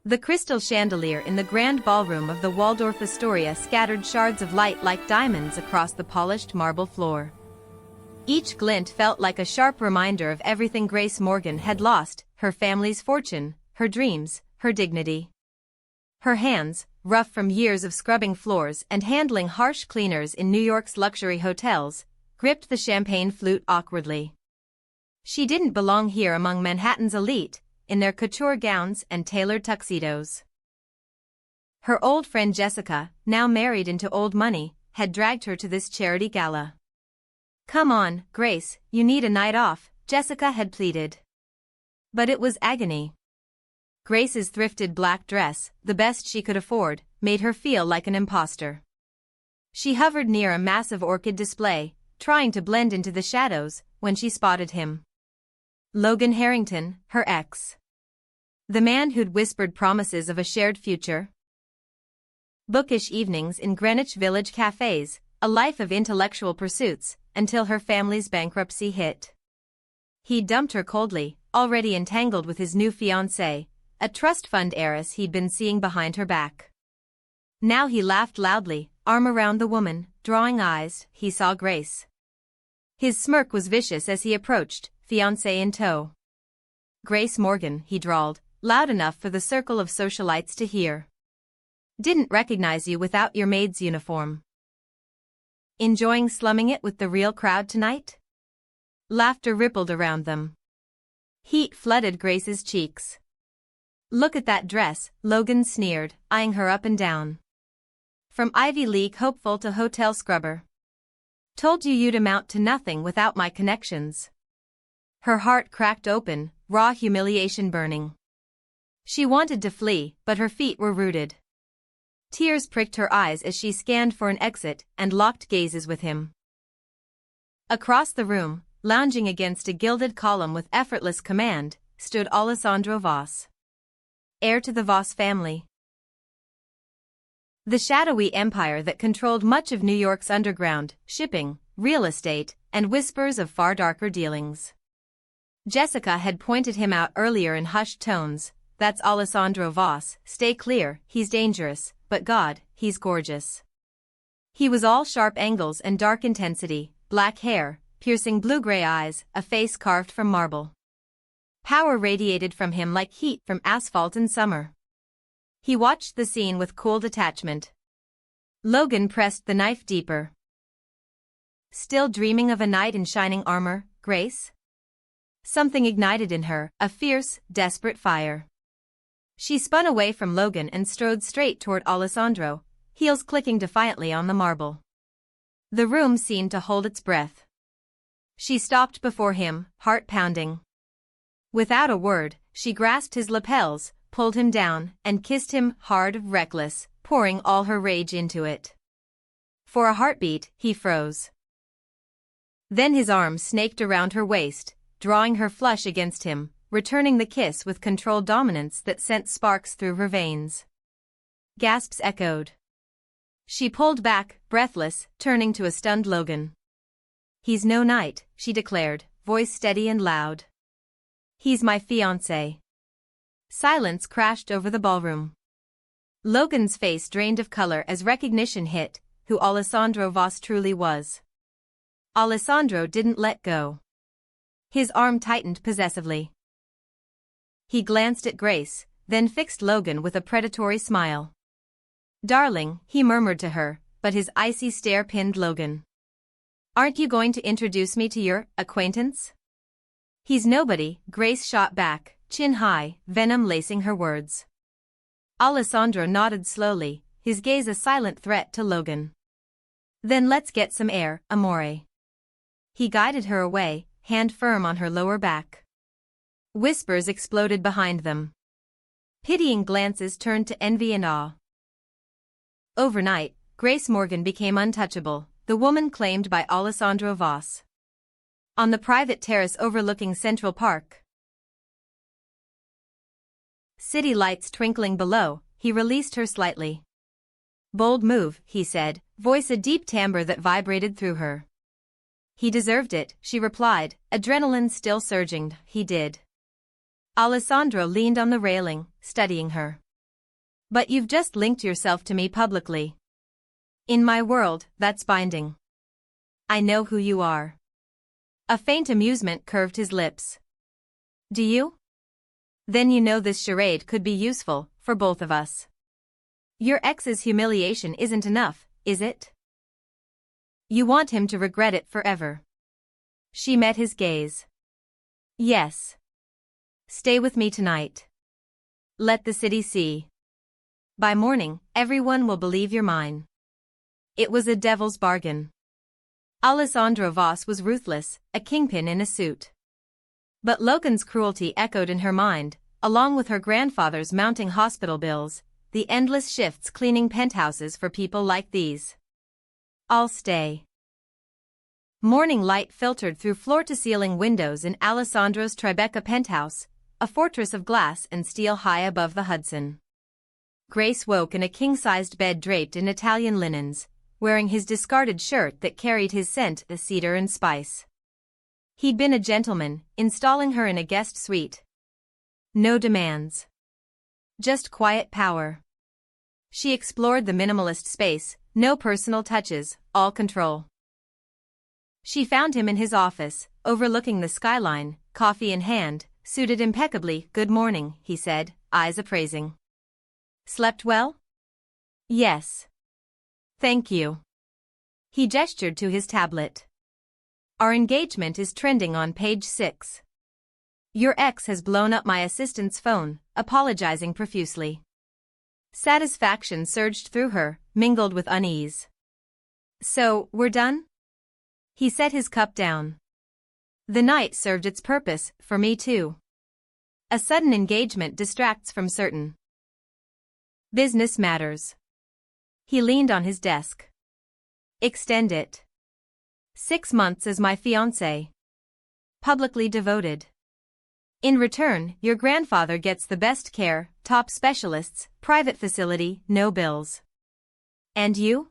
The crystal chandelier in the grand ballroom of the Waldorf Astoria scattered shards of light like diamonds across the polished marble floor. Each glint felt like a sharp reminder of everything Grace Morgan had lost: her family's fortune, her dreams, her dignity. Her hands, rough from years of scrubbing floors and handling harsh cleaners in New York's luxury hotels, gripped the champagne flute awkwardly. She didn't belong here among Manhattan's elite, in their couture gowns and tailored tuxedos. Her old friend Jessica, now married into old money, had dragged her to this charity gala. "Come on, Grace, you need a night off," Jessica had pleaded. But it was agony. Grace's thrifted black dress, the best she could afford, made her feel like an imposter. She hovered near a massive orchid display, trying to blend into the shadows, when she spotted him. Logan Harrington, her ex. The man who'd whispered promises of a shared future. Bookish evenings in Greenwich Village cafes, a life of intellectual pursuits, until her family's bankruptcy hit. He dumped her coldly, already entangled with his new fiancée, a trust fund heiress he'd been seeing behind her back. Now he laughed loudly, arm around the woman, drawing eyes. He saw Grace. His smirk was vicious as he approached, fiancé in tow. "Grace Morgan," he drawled, loud enough for the circle of socialites to hear. "Didn't recognize you without your maid's uniform. Enjoying slumming it with the real crowd tonight?" Laughter rippled around them. Heat flooded Grace's cheeks. "Look at that dress," Logan sneered, eyeing her up and down. "From Ivy League hopeful to hotel scrubber. Told you you'd amount to nothing without my connections." Her heart cracked open, raw humiliation burning. She wanted to flee, but her feet were rooted. Tears pricked her eyes as she scanned for an exit and locked gazes with him. Across the room, lounging against a gilded column with effortless command, stood Alessandro Voss. Heir to the Voss family. The shadowy empire that controlled much of New York's underground, shipping, real estate, and whispers of far darker dealings. Jessica had pointed him out earlier in hushed tones. "That's Alessandro Voss, stay clear, he's dangerous, but God, he's gorgeous." He was all sharp angles and dark intensity, black hair, piercing blue-gray eyes, a face carved from marble. Power radiated from him like heat from asphalt in summer. He watched the scene with cool detachment. Logan pressed the knife deeper. "Still dreaming of a knight in shining armor, Grace?" Something ignited in her, a fierce, desperate fire. She spun away from Logan and strode straight toward Alessandro, heels clicking defiantly on the marble. The room seemed to hold its breath. She stopped before him, heart pounding. Without a word, she grasped his lapels, pulled him down, and kissed him, hard, reckless, pouring all her rage into it. For a heartbeat, he froze. Then his arms snaked around her waist, drawing her flush against him, returning the kiss with controlled dominance that sent sparks through her veins. Gasps echoed. She pulled back, breathless, turning to a stunned Logan. "He's no knight," she declared, voice steady and loud. "He's my fiancé." Silence crashed over the ballroom. Logan's face drained of color as recognition hit who Alessandro Voss truly was. Alessandro didn't let go. His arm tightened possessively. He glanced at Grace, then fixed Logan with a predatory smile. "Darling," he murmured to her, but his icy stare pinned Logan. "Aren't you going to introduce me to your acquaintance?" "He's nobody," Grace shot back, chin high, venom lacing her words. Alessandro nodded slowly, his gaze a silent threat to Logan. "Then let's get some air, amore." He guided her away, hand firm on her lower back. Whispers exploded behind them. Pitying glances turned to envy and awe. Overnight, Grace Morgan became untouchable, the woman claimed by Alessandro Voss. On the private terrace overlooking Central Park, city lights twinkling below, he released her slightly. "Bold move," he said, voice a deep timbre that vibrated through her. "He deserved it," she replied, adrenaline still surging. "He did." Alessandro leaned on the railing, studying her. But you've just linked yourself to me publicly. In my world, that's binding. I know who you are. A faint amusement curved his lips. Do you? Then you know this charade could be useful, for both of us. Your ex's humiliation isn't enough, is it? You want him to regret it forever. She met his gaze. Yes. Stay with me tonight. Let the city see. By morning, everyone will believe you're mine. It was a devil's bargain. Alessandra Voss was ruthless, a kingpin in a suit. But Logan's cruelty echoed in her mind, along with her grandfather's mounting hospital bills, the endless shifts cleaning penthouses for people like these. I'll stay. Morning light filtered through floor-to-ceiling windows in Alessandra's Tribeca penthouse, a fortress of glass and steel high above the Hudson. Grace woke in a king-sized bed draped in Italian linens, wearing his discarded shirt that carried his scent of cedar and spice. He'd been a gentleman, installing her in a guest suite. No demands. Just quiet power. She explored the minimalist space, no personal touches, all control. She found him in his office, overlooking the skyline, coffee in hand, suited impeccably. Good morning, he said, eyes appraising. Slept well? Yes. Thank you. He gestured to his tablet. Our engagement is trending on page 6. Your ex has blown up my assistant's phone, apologizing profusely. Satisfaction surged through her, mingled with unease. So, we're done? He set his cup down. The night served its purpose, for me too. A sudden engagement distracts from certain business matters. He leaned on his desk. Extend it. 6 months as my fiancé. Publicly devoted. In return, your grandfather gets the best care, top specialists, private facility, no bills. And you?